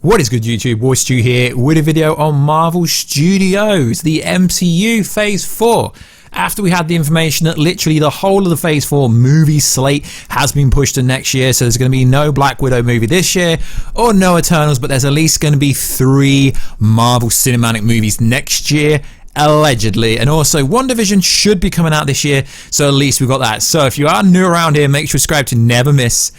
What is good, YouTube? War Stew here with a video on Marvel Studios, the MCU Phase 4. After we had the information that literally the whole of the Phase 4 movie slate has been pushed to next year, so there's going to be no Black Widow movie this year, or no Eternals, but there's at least going to be 3 Marvel Cinematic movies next year, allegedly. And also, WandaVision should be coming out this year, so at least we've got that. So if you are new around here, make sure to subscribe to never miss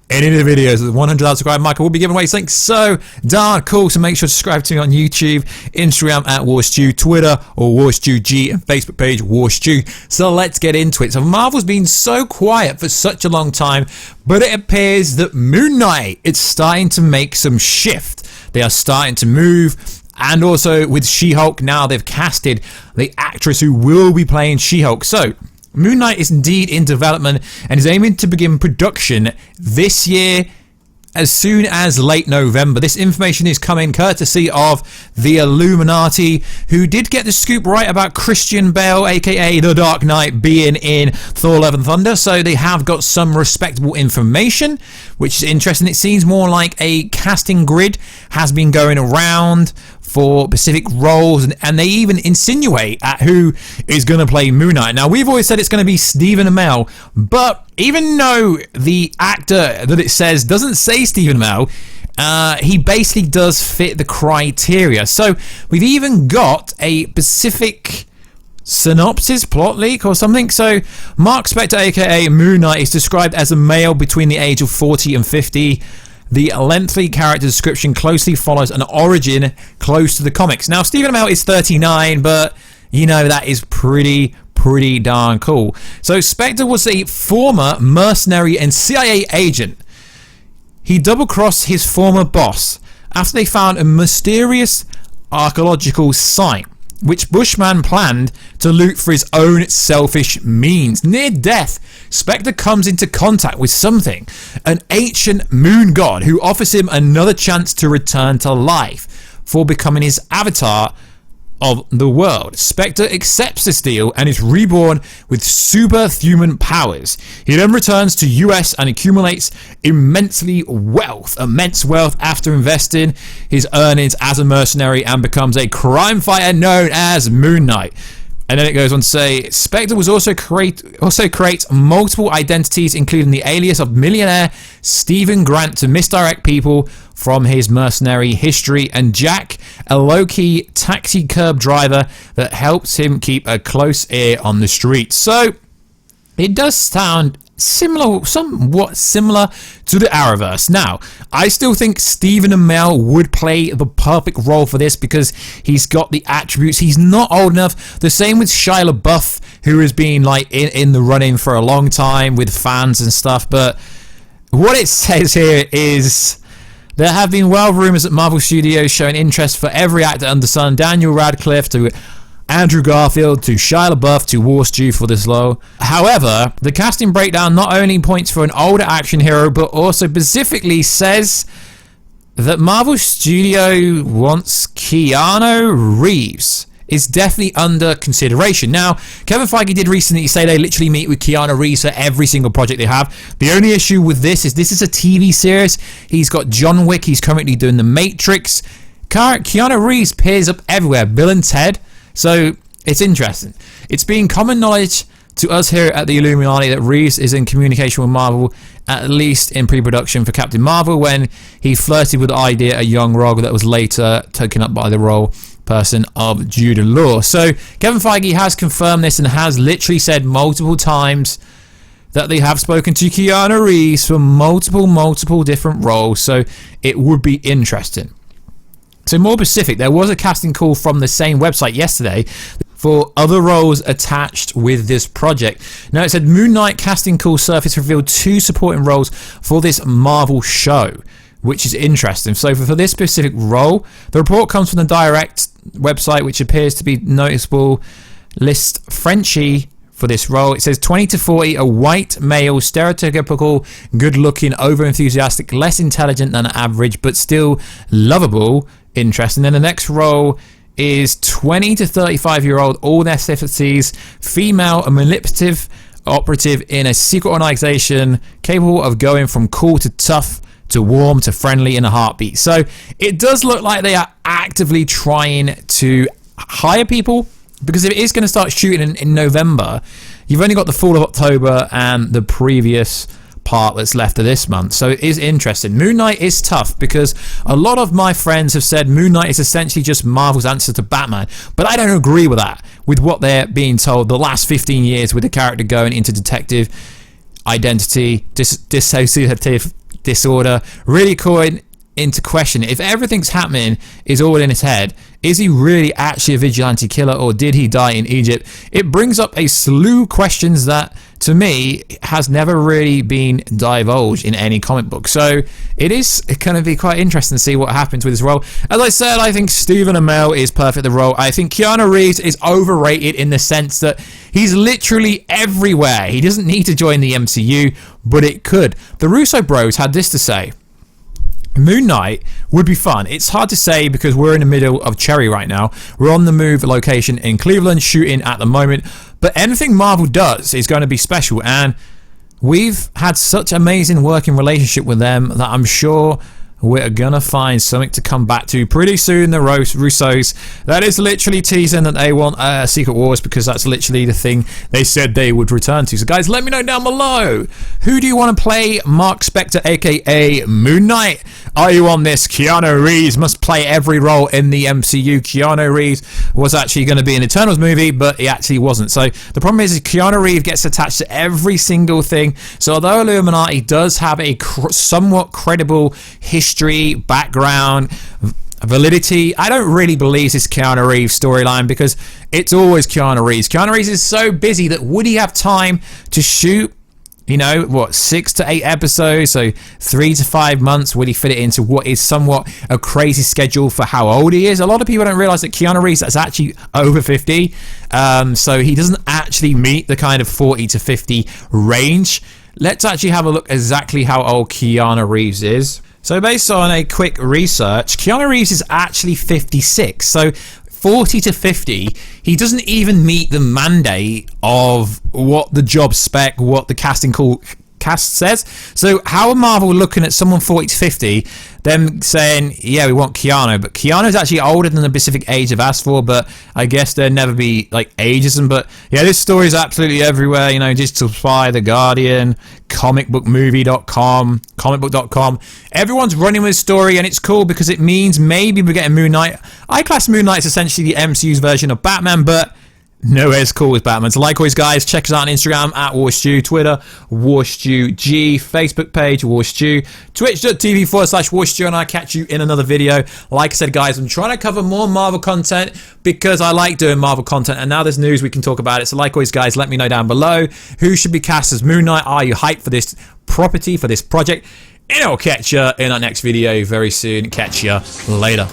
any of the videos. With 100,000 subscribers, Michael will be giving away something so darn cool. So make sure to subscribe to me on YouTube, Instagram at WarStew, Twitter or WarStewG, and Facebook page WarStew. So let's get into it. So Marvel's been so quiet for such a long time, but it appears that Moon Knight is starting to make some shift. They are starting to move. And also with She-Hulk, now they've casted the actress who will be playing She-Hulk. So Moon Knight is indeed in development and is aiming to begin production this year as soon as late November. This information is coming courtesy of the Illuminati, who did get the scoop right about Christian Bale, aka The Dark Knight, being in Thor: Love and Thunder. So they have got some respectable information, which is interesting. It seems more like a casting grid has been going around for specific roles, and they even insinuate at who is going to play Moon Knight. Now, we've always said it's going to be Stephen Amell, but even though the actor that it says doesn't say Stephen Amell, he basically does fit the criteria. So we've even got a specific synopsis, plot leak or something. So Mark Spector, aka Moon Knight, is described as a male between the age of 40 and 50. The lengthy character description closely follows an origin close to the comics. Now, Stephen Amell is 39, but you know, that is pretty darn cool. So Spector was a former mercenary and CIA agent. He double-crossed his former boss after they found a mysterious archaeological site, which Bushman planned to loot for his own selfish means. Near death, Spector comes into contact with something, an ancient moon god who offers him another chance to return to life for becoming his avatar of the world. Spector accepts this deal and is reborn with superhuman powers. He then returns to US and accumulates immense wealth after investing his earnings as a mercenary, and becomes a crime fighter known as Moon Knight. And then it goes on to say, Spector was also creates multiple identities, including the alias of millionaire Stephen Grant, to misdirect people from his mercenary history, and Jack, a low-key taxi curb driver that helps him keep a close ear on the street. So it does sound somewhat similar to the Arrowverse. Now, I still think Stephen Amell would play the perfect role for this because he's got the attributes. He's not old enough. The same with Shia LaBeouf, who has been like in the running for a long time with fans and stuff. But what it says here is, there have been wild rumors at Marvel Studios showing interest for every actor under the sun, Daniel Radcliffe to Andrew Garfield to Shia LaBeouf to Warstew for this role. However, the casting breakdown not only points for an older action hero, but also specifically says that Marvel Studio wants Keanu Reeves. Is definitely under consideration. Now, Kevin Feige did recently say they literally meet with Keanu Reeves for every single project they have. The only issue with this is a TV series. He's got John Wick. He's currently doing The Matrix. Keanu Reeves appears up everywhere. Bill and Ted. So it's interesting. It's been common knowledge to us here at the Illuminati that Reeves is in communication with Marvel, at least in pre-production for Captain Marvel, when he flirted with the idea a young Rogue that was later taken up by the role person of Jude Law. So Kevin Feige has confirmed this and has literally said multiple times that they have spoken to Keanu Reeves for multiple different roles. So it would be interesting. So more specific, there was a casting call from the same website yesterday for other roles attached with this project. Now, it said Moon Knight casting call surface revealed 2 supporting roles for this Marvel show, which is interesting. So for this specific role, the report comes from the Direct website, which appears to be noticeable list Frenchie for this role. It says 20 to 40, a white male, stereotypical, good-looking, over-enthusiastic, less intelligent than average, but still lovable. Interesting. Then the next role is 20 to 35-year-old, all ethnicities, female, a manipulative operative in a secret organization, capable of going from cool to tough to warm to friendly in a heartbeat. So it does look like they are actively trying to hire people, because if it is going to start shooting in November, you've only got the fall of October and the previous part that's left of this month. So it is interesting. Moon Knight is tough because a lot of my friends have said Moon Knight is essentially just Marvel's answer to Batman, but I don't agree with that, with what they're being told the last 15 years with the character going into detective identity, dissociative disorder, really calling into question if everything's happening is all in his head. Is he really actually a vigilante killer, or did he die in Egypt? It brings up a slew of questions that, to me, has never really been divulged in any comic book. So it is going to be quite interesting to see what happens with his role. As I said, I think Stephen Amell is perfect for the role. I think Keanu Reeves is overrated in the sense that he's literally everywhere. He doesn't need to join the MCU, but it could. The Russo bros had this to say: Moon Knight would be fun. It's hard to say because we're in the middle of Cherry right now. We're on the move location in Cleveland shooting at the moment, but anything Marvel does is going to be special, and we've had such amazing working relationship with them that I'm sure we're gonna find something to come back to pretty soon. The Russos, that is literally teasing that they want Secret Wars, because that's literally the thing they said they would return to. So guys, let me know down below, who do you want to play Mark Spector aka Moon Knight? Are you on this? Keanu Reeves must play every role in the MCU. Keanu Reeves was actually going to be an Eternals movie, but he actually wasn't. So the problem is Keanu Reeves gets attached to every single thing. So although Illuminati does have a somewhat credible history, background, validity, I don't really believe this Keanu Reeves storyline, because it's always Keanu Reeves. Keanu Reeves is so busy that would he have time to shoot, you know, what, 6 to 8 episodes, so 3 to 5 months? Would he fit it into what is somewhat a crazy schedule for how old he is? A lot of people don't realize that Keanu Reeves is actually over 50, so he doesn't actually meet the kind of 40 to 50 range. Let's actually have a look exactly how old Keanu Reeves is. So based on a quick research, Keanu Reeves is actually 56. So 40 to 50, he doesn't even meet the mandate of what the job spec, what the cast says. So how are Marvel looking at someone 40 to 50, them saying, yeah, we want Keanu, but Keanu's actually older than the specific age I've asked for, but I guess there'd never be like ageism. But yeah, this story is absolutely everywhere, you know, Digital Spy, The Guardian, comicbookmovie.com, comicbook.com. Everyone's running with this story, and it's cool because it means maybe we're getting Moon Knight. I class Moon Knight as essentially the MCU's version of Batman, but nowhere as cool as Batman. So likewise, guys, check us out on Instagram at WarStew, Twitter, WarStewG, Facebook page, WarStew, twitch.tv/WarStew, and I'll catch you in another video. Like I said, guys, I'm trying to cover more Marvel content because I like doing Marvel content, and now there's news, we can talk about it. So likewise, guys, let me know down below, who should be cast as Moon Knight? Are you hyped for this property, for this project? And I'll catch you in our next video very soon. Catch you later.